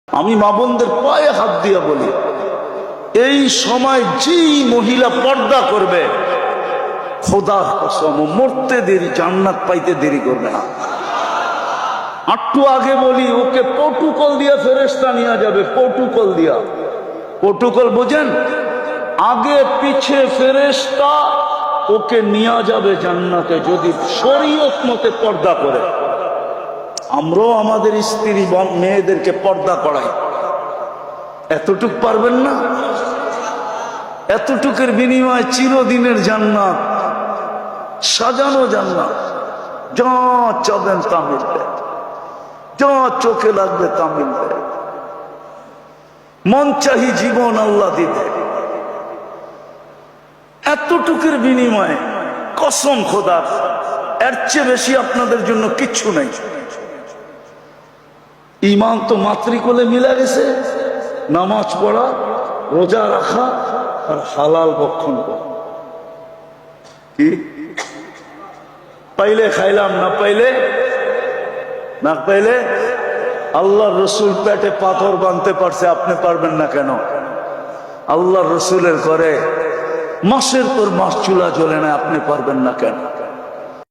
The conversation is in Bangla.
আমি মা বোনদের পায়ে হাত দিয়া বলি, এই সময় যেই মহিলা পর্দা করবে, খোদার কসম মরতে দেরি, জান্নাত পাইতে দেরি করবে না। একটু আগে বলি, ওকে প্রটোকল দিয়া ফেরেশতা নিয়ে যাবে, প্রটোকল দিয়া। প্রটোকল বোঝেন? আগে পিছে ফেরেশতা ওকে নিয়ে যাবে জান্নাতে, যদি শরীয়ত মতে পর্দা করে। আমরাও আমাদের স্ত্রী মেয়েদেরকে পর্দা করাই, এতটুক পারবেন না? এতটুকের বিনিময়ে চিরদিনের জান্নাত, সাজানো জান্নাত, যা চাবেন তা মিলবে, যা চোখে লাগবে তা মিলবে, মন চাহি জীবন আল্লাহ দিবে। এতটুকুর বিনিময়ে কসম খোদার, এর চেয়ে বেশি আপনাদের জন্য কিচ্ছু নেই। ঈমান তো মাতৃকোলে মিলে গেছে, নামাজ পড়া, রোজা রাখা আর হালাল ভক্ষণ করা। কি পাইলে খাইলাম, না পাইলে না পাইলে। আল্লাহ রসুল পেটে পাথর বাঁধতে পারছে, আপনি পারবেন না কেন? আল্লাহ রসুলের ঘরে মাসের পর মাস চুলা জ্বলে না, আপনি পারবেন না কেন?